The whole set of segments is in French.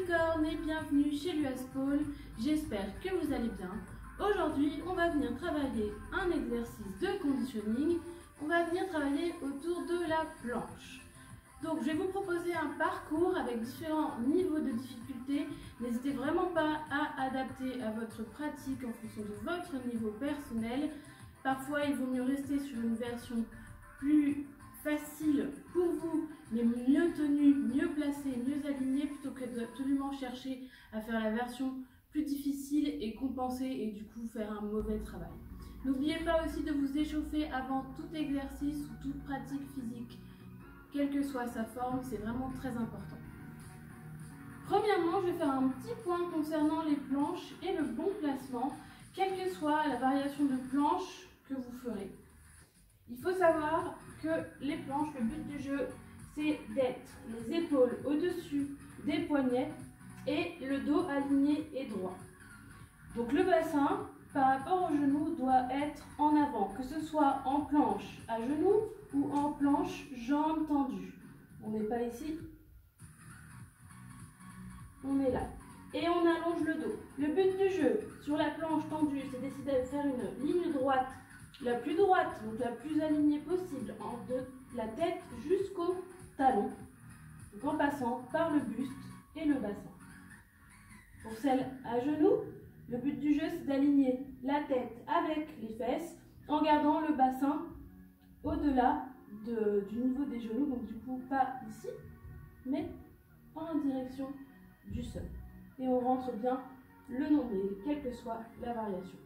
licornes et bienvenue chez l'USPOL, j'espère que vous allez bien. Aujourd'hui on va venir travailler un exercice de conditioning, on va venir travailler autour de la planche. Donc je vais vous proposer un parcours avec différents niveaux de difficulté, n'hésitez vraiment pas à adapter à votre pratique en fonction de votre niveau personnel. Parfois il vaut mieux rester sur une version plus facile pour vous, mais mieux tenue, mieux placée, mieux alignée, plutôt que d'absolument chercher à faire la version plus difficile et compenser et du coup faire un mauvais travail. N'oubliez pas aussi de vous échauffer avant tout exercice ou toute pratique physique, quelle que soit sa forme, c'est vraiment très important. Premièrement, je vais faire un petit point concernant les planches et le bon placement, quelle que soit la variation de planche que vous ferez. Il faut savoir que les planches, le but du jeu, c'est d'être les épaules au-dessus des poignets et le dos aligné et droit. Donc le bassin, par rapport au genou, doit être en avant, que ce soit en planche à genoux ou en planche jambes tendues. On n'est pas ici, on est là. Et on allonge le dos. Le but du jeu sur la planche tendue, c'est d'essayer de faire une ligne droite, la plus droite, donc la plus alignée possible, de la tête jusqu'au talon, donc en passant par le buste et le bassin. Pour celle à genoux, le but du jeu, c'est d'aligner la tête avec les fesses en gardant le bassin au-delà du niveau des genoux, donc du coup pas ici, mais en direction du sol. Et on rentre bien le nombril, quelle que soit la variation.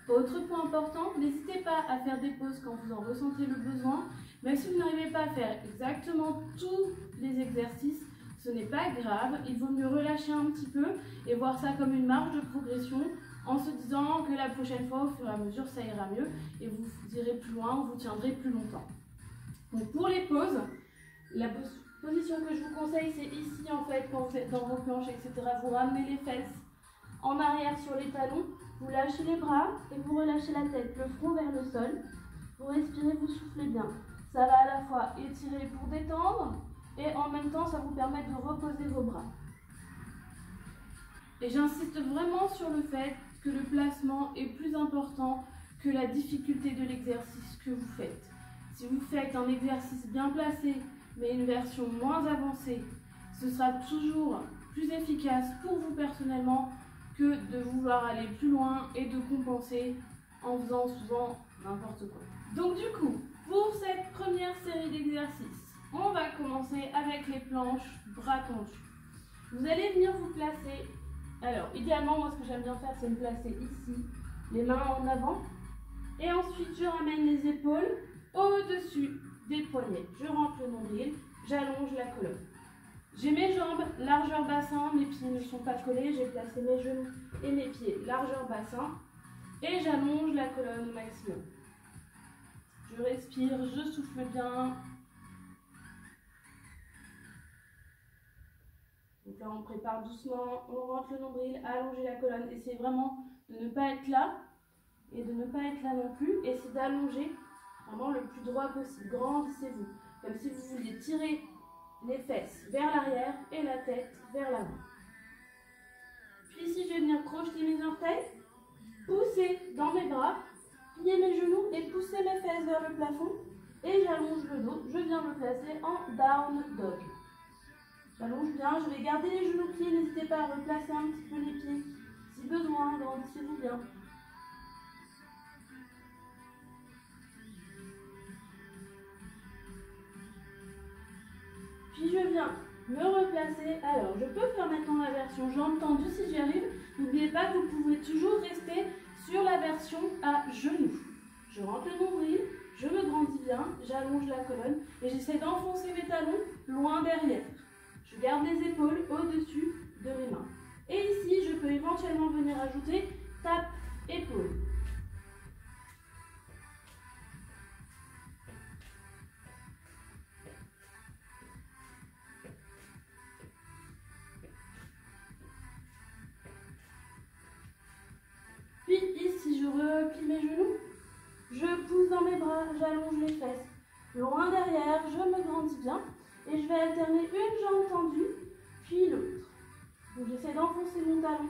Autre point important, n'hésitez pas à faire des pauses quand vous en ressentez le besoin. Même si vous n'arrivez pas à faire exactement tous les exercices, ce n'est pas grave. Il vaut mieux relâcher un petit peu et voir ça comme une marge de progression en se disant que la prochaine fois, au fur et à mesure, ça ira mieux et vous irez plus loin, vous tiendrez plus longtemps. Donc pour les pauses, la position que je vous conseille, c'est ici en fait, quand vous êtes dans vos planches, etc. Vous ramenez les fesses en arrière sur les talons, vous lâchez les bras et vous relâchez la tête, le front vers le sol. Vous respirez, vous soufflez bien. Ça va à la fois étirer pour détendre et en même temps ça vous permet de reposer vos bras. Et j'insiste vraiment sur le fait que le placement est plus important que la difficulté de l'exercice que vous faites. Si vous faites un exercice bien placé mais une version moins avancée, ce sera toujours plus efficace pour vous personnellement que de vouloir aller plus loin et de compenser en faisant souvent n'importe quoi. Donc du coup, pour cette première série d'exercices, on va commencer avec les planches bras tendus. Vous allez venir vous placer, alors idéalement moi ce que j'aime bien faire c'est me placer ici, les mains en avant, et ensuite je ramène les épaules au-dessus des poignets. Je rentre le nombril, j'allonge la colonne. J'ai mes jambes, largeur bassin, mes pieds ne sont pas collés, j'ai placé mes genoux et mes pieds, largeur bassin, et j'allonge la colonne au maximum. Je respire, je souffle bien. Donc là on prépare doucement, on rentre le nombril, allonger la colonne, essayez vraiment de ne pas être là et de ne pas être là non plus, essayez d'allonger vraiment le plus droit possible, grandissez-vous, comme si vous vouliez tirer les fesses vers l'arrière et la tête vers l'avant. Puis ici, je vais venir crocheter mes orteils, pousser dans mes bras, plier mes genoux et pousser mes fesses vers le plafond. Et j'allonge le dos, je viens me placer en down dog. J'allonge bien, je vais garder les genoux pliés, n'hésitez pas à replacer un petit peu les pieds. Si besoin, grandissez-vous bien. Puis je viens me replacer. Alors, je peux faire maintenant la version jambes tendues si j'y arrive. N'oubliez pas que vous pouvez toujours rester sur la version à genoux. Je rentre le nombril, je me grandis bien, j'allonge la colonne et j'essaie d'enfoncer mes talons loin derrière. Je garde les épaules au-dessus de mes mains. Et ici, je peux éventuellement venir ajouter tape épaule. Puis ici, je replie mes genoux, je pousse dans mes bras, j'allonge les fesses. loin derrière, je me grandis bien et je vais alterner une jambe tendue, puis l'autre. Donc j'essaie d'enfoncer mon talon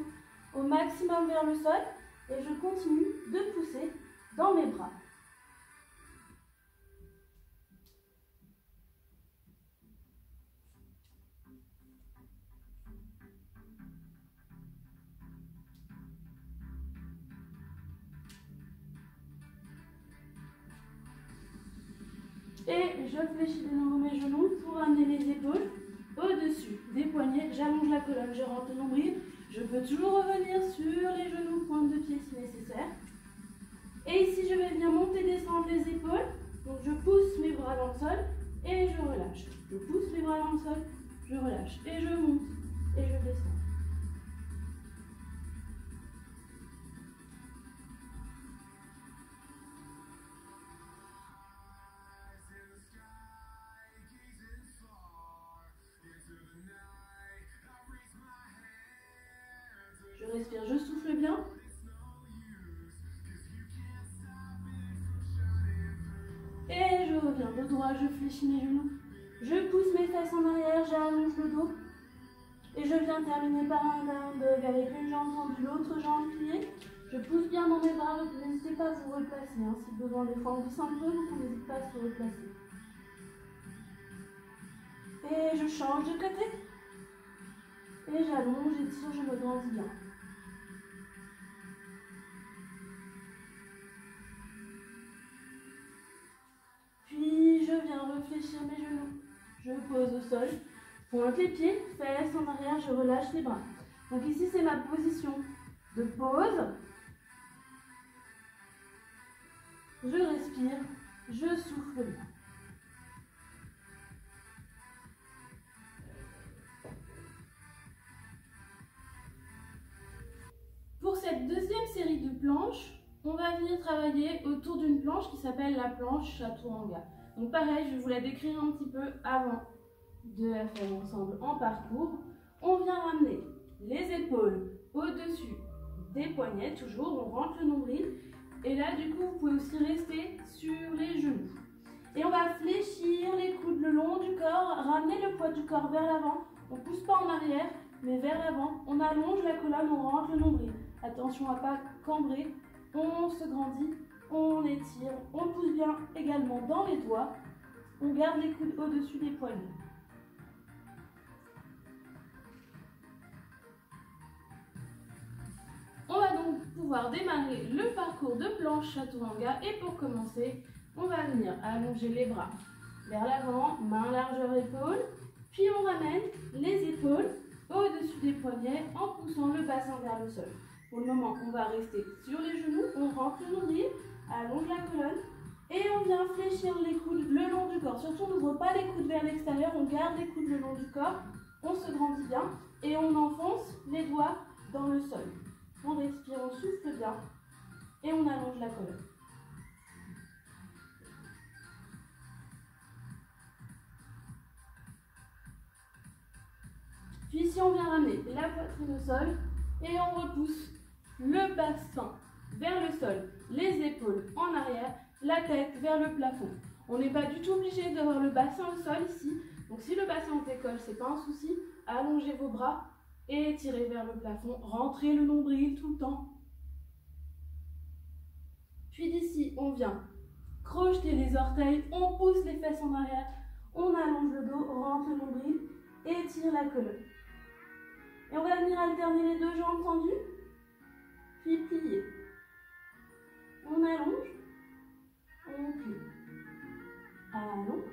au maximum vers le sol et je continue de pousser dans mes bras. Et je fléchis de nouveau mes genoux pour amener les épaules au-dessus des poignets. J'allonge la colonne, je rentre le nombril. Je peux toujours revenir sur les genoux, pointe de pied si nécessaire. Et ici, je vais venir monter, descendre les épaules. Donc je pousse mes bras dans le sol et je relâche. Je pousse mes bras dans le sol, je relâche. Et je monte et je descends. Je respire, je souffle bien. Et je reviens dos droit, je fléchis mes genoux. Je pousse mes fesses en arrière, j'allonge le dos. Et je viens terminer par un down dog avec une jambe tendue, l'autre jambe pliée. Je pousse bien dans mes bras, donc n'hésitez pas à vous replacer. Hein. Si besoin, des fois on glisse un peu, donc on n'hésite pas à se replacer. Et je change de côté. Et j'allonge, j'étire, je me grandis bien. Puis je viens réfléchir mes genoux. Je pose au sol, pointe les pieds, fesses en arrière, je relâche les bras. Donc ici c'est ma position de pause. Je respire, je souffle bien. Pour cette deuxième série de planches, on va venir travailler autour d'une planche qui s'appelle la planche chaturanga. Donc pareil, je vais vous la décrire un petit peu avant de la faire ensemble en parcours. On vient ramener les épaules au-dessus des poignets, toujours, on rentre le nombril. Et là, du coup, vous pouvez aussi rester sur les genoux. Et on va fléchir les coudes le long du corps, ramener le poids du corps vers l'avant. On ne pousse pas en arrière, mais vers l'avant. On allonge la colonne, on rentre le nombril. Attention à ne pas cambrer. On se grandit, on étire, on pousse bien également dans les doigts. On garde les coudes au-dessus des poignets. On va donc pouvoir démarrer le parcours de planche chaturanga et pour commencer, on va venir allonger les bras vers l'avant, main largeur épaule, puis on ramène les épaules au-dessus des poignets en poussant le bassin vers le sol. Pour le moment, on va rester sur les genoux, on rentre le nombril, allonge la colonne et on vient fléchir les coudes le long du corps. Surtout, on n'ouvre pas les coudes vers l'extérieur, on garde les coudes le long du corps, on se grandit bien et on enfonce les doigts dans le sol. On respire, on souffle bien et on allonge la colonne. Puis ici, on vient ramener la poitrine au sol et on repousse le bassin vers le sol, les épaules en arrière, la tête vers le plafond. On n'est pas du tout obligé d'avoir le bassin au sol ici. Donc si le bassin vous décolle, ce n'est pas un souci. Allongez vos bras et étirez vers le plafond. Rentrez le nombril tout le temps. Puis d'ici, on vient crocheter les orteils, on pousse les fesses en arrière, on allonge le dos, rentre le nombril, étire la colonne. Et on va venir alterner les deux jambes tendues, puis plier. On allonge, on plie. Allonge,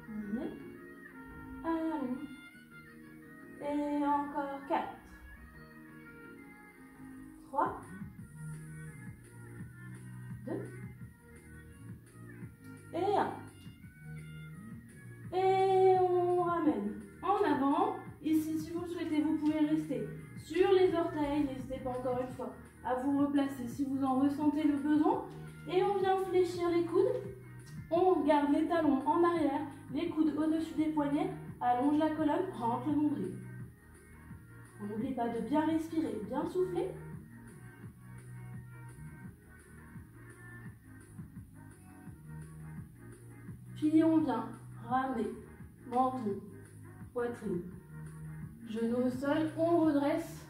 plier, allonge. Et encore 4, 3, 2, et 1. Et on ramène en avant. Ici, si vous le souhaitez, vous pouvez rester sur les orteils. N'hésitez pas encore une fois à vous replacer si vous en ressentez le besoin. Et on vient fléchir les coudes. On garde les talons en arrière, les coudes au-dessus des poignets. Allonge la colonne, rentre le nombril. On n'oublie pas de bien respirer, bien souffler. Puis on vient ramener menton, poitrine, genoux au sol, on redresse.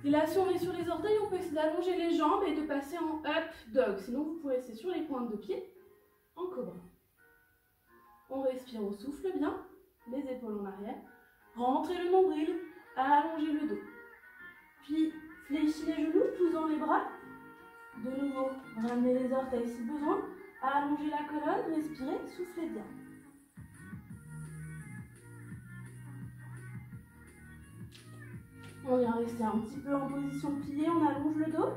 Et là, si on est sur les orteils, on peut essayer d'allonger les jambes et de passer en up dog. Sinon, vous pouvez rester sur les pointes de pied en cobra. On respire, on souffle bien, les épaules en arrière. Rentrez le nombril, allongez le dos. Puis, fléchis les genoux, poussant les bras. De nouveau, ramenez les orteils si besoin. Allongez la colonne, respirez, soufflez bien. On vient rester un petit peu en position pliée, on allonge le dos.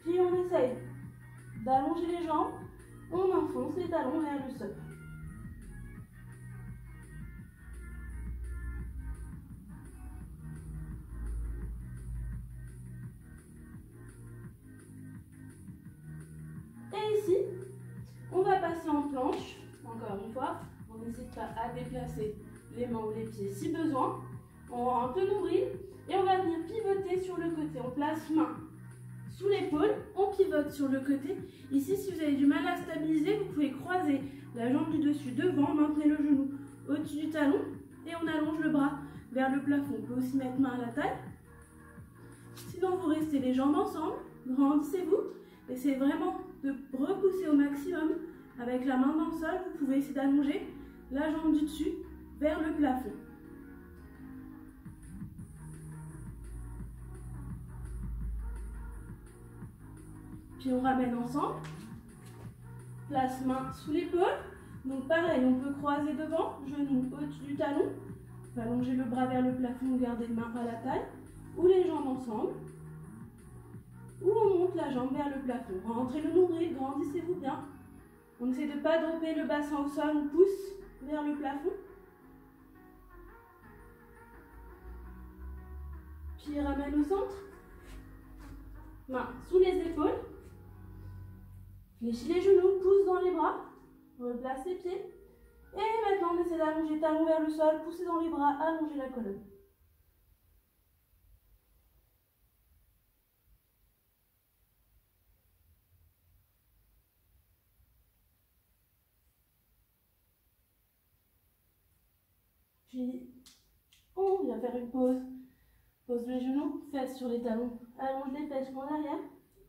Puis on essaye d'allonger les jambes, on enfonce les talons vers le sol. Et ici, on va passer en planche, encore une fois. On n'hésite pas à déplacer les mains ou les pieds si besoin. On va un peu nombril et on va venir pivoter sur le côté. On place main sous l'épaule, on pivote sur le côté. Ici, si vous avez du mal à stabiliser, vous pouvez croiser la jambe du dessus devant, maintenez le genou au-dessus du talon et on allonge le bras vers le plafond. On peut aussi mettre main à la taille. Sinon, vous restez les jambes ensemble, grandissez-vous. Essayez vraiment de repousser au maximum avec la main dans le sol. Vous pouvez essayer d'allonger la jambe du dessus vers le plafond. Puis on ramène ensemble. Place main sous l'épaule. Donc pareil, on peut croiser devant, genou au-dessus du talon. On va allonger le bras vers le plafond, garder main à la taille. Ou les jambes ensemble. Ou on monte la jambe vers le plafond. Rentrez le nombril, grandissez-vous bien. On essaie de ne pas dropper le bassin au sol, on pousse vers le plafond. Puis ramène au centre. Main sous les épaules. Fléchis les genoux, pousse dans les bras. Replace les pieds. Et maintenant, on essaie d'allonger talon vers le sol, pousser dans les bras, allonger la colonne. Puis, on vient faire une pause. Pose les genoux, fesses sur les talons. Allonge les fesses en arrière.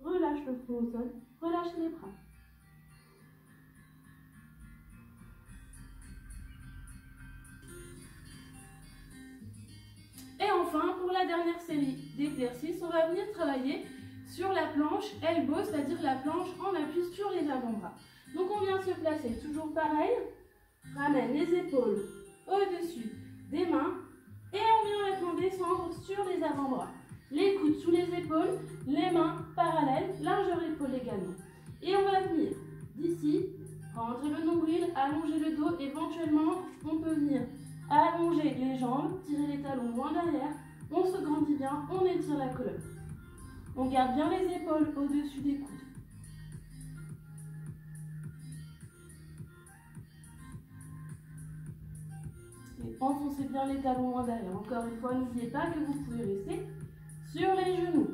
Relâche le front au sol. Relâche les bras. Et enfin, pour la dernière série d'exercices, on va venir travailler sur la planche elbow, c'est-à-dire la planche en appui sur les avant-bras. Donc on vient se placer toujours pareil. Ramène les épaules au-dessus des mains et on vient maintenant descendre sur les avant-bras. Les coudes sous les épaules, les mains parallèles, largeur épaule également. Et on va venir d'ici, rentrer le nombril, allonger le dos. Éventuellement, on peut venir allonger les jambes, tirer les talons loin derrière. On se grandit bien, on étire la colonne. On garde bien les épaules au-dessus des coudes. Et enfoncez bien les talons loin derrière. Encore une fois, n'oubliez pas que vous pouvez rester sur les genoux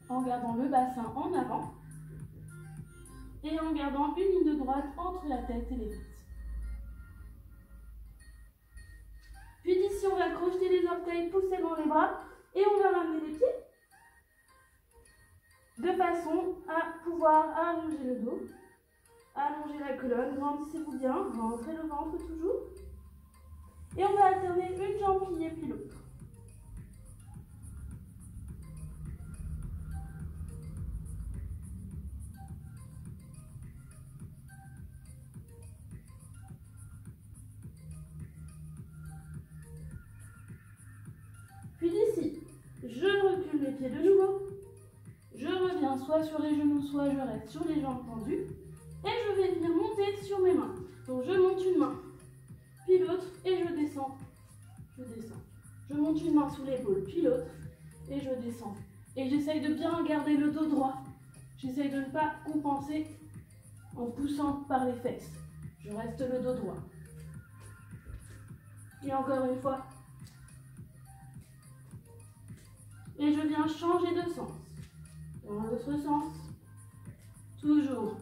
en gardant le bassin en avant et en gardant une ligne de droite entre la tête et les fesses. Puis d'ici, on va crocheter les orteils, pousser dans les bras et on va ramener les pieds de façon à pouvoir allonger le dos, allonger la colonne, grandissez-vous bien, rentrez le ventre toujours. Et on va alterner une jambe pliée puis l'autre. Puis d'ici, je recule les pieds de nouveau. Je reviens soit sur les genoux, soit je reste sur les jambes tendues. Et je vais venir monter sur mes mains. Donc je monte une main, puis l'autre, et je descends. Je descends. Je monte une main sous l'épaule, puis l'autre, et je descends. Et j'essaye de bien garder le dos droit. J'essaye de ne pas compenser en poussant par les fesses. Je reste le dos droit. Et encore une fois. Et je viens changer de sens. Dans l'autre sens. Toujours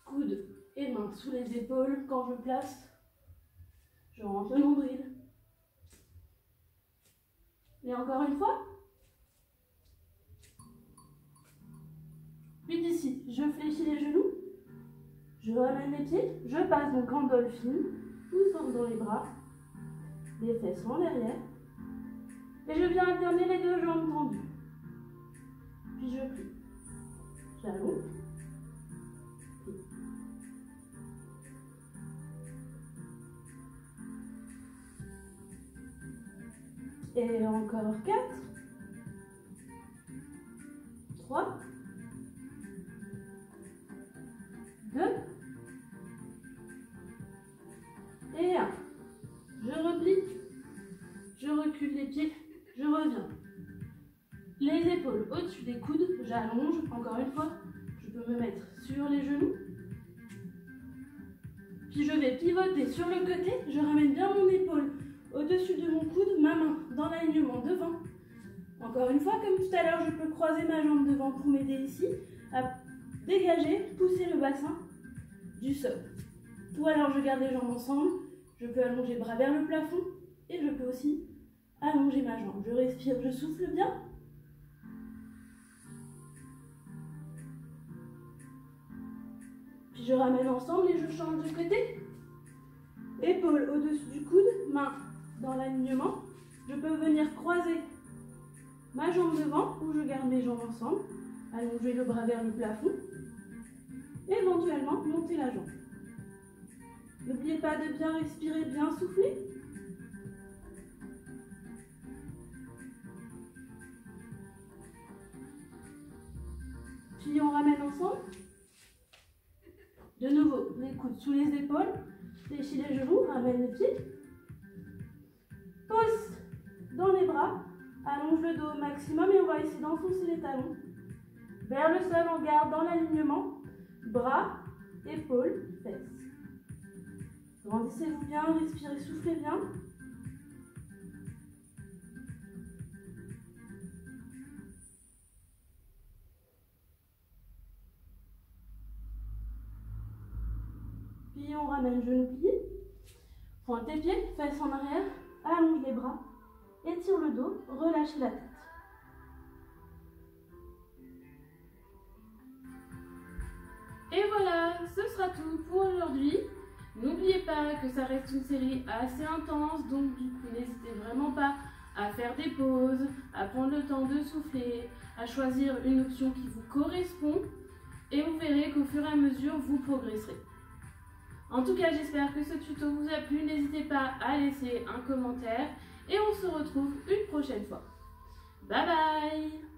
coude et main sous les épaules. Quand je place, je rentre le nombril. Et encore une fois. Puis d'ici, je fléchis les genoux. Je ramène les pieds. Je passe donc en dolphine. Poussant dans les bras. Les fesses en derrière. Et je viens alterner les deux jambes tendues. Puis je plie. J'allonge. Et encore 4, 3, 2 et 1. Je replie, je recule les pieds, je reviens. Les épaules au-dessus des coudes, j'allonge, encore une fois, je peux me mettre sur les genoux. Puis je vais pivoter sur le côté, je ramène bien mon épaule au-dessus de mon coude, ma main dans l'alignement devant. Encore une fois, comme tout à l'heure, je peux croiser ma jambe devant pour m'aider ici à dégager, pousser le bassin du sol. Ou alors je garde les jambes ensemble, je peux allonger les bras vers le plafond et je peux aussi allonger ma jambe. Je respire, je souffle bien. Puis je ramène ensemble et je change de côté. Épaule au-dessus du coude, main dans l'alignement. Je peux venir croiser ma jambe devant ou je garde mes jambes ensemble, allonger le bras vers le plafond, et éventuellement monter la jambe. N'oubliez pas de bien respirer, bien souffler. Puis on ramène ensemble. De nouveau, les coudes sous les épaules, fléchis les genoux, ramène les pieds. Pousse dans les bras, allonge le dos au maximum et on va essayer d'enfoncer les talons vers le sol, on garde dans l'alignement, bras, épaules, fesses. Grandissez-vous bien, respirez, soufflez bien. Puis on ramène genoux pliés, pointe les pieds, fesses en arrière, allonge les bras, étire le dos, relâchez la tête. Et voilà, ce sera tout pour aujourd'hui. N'oubliez pas que ça reste une série assez intense, donc du coup n'hésitez vraiment pas à faire des pauses, à prendre le temps de souffler, à choisir une option qui vous correspond et vous verrez qu'au fur et à mesure vous progresserez. En tout cas, j'espère que ce tuto vous a plu. N'hésitez pas à laisser un commentaire et on se retrouve une prochaine fois. Bye bye!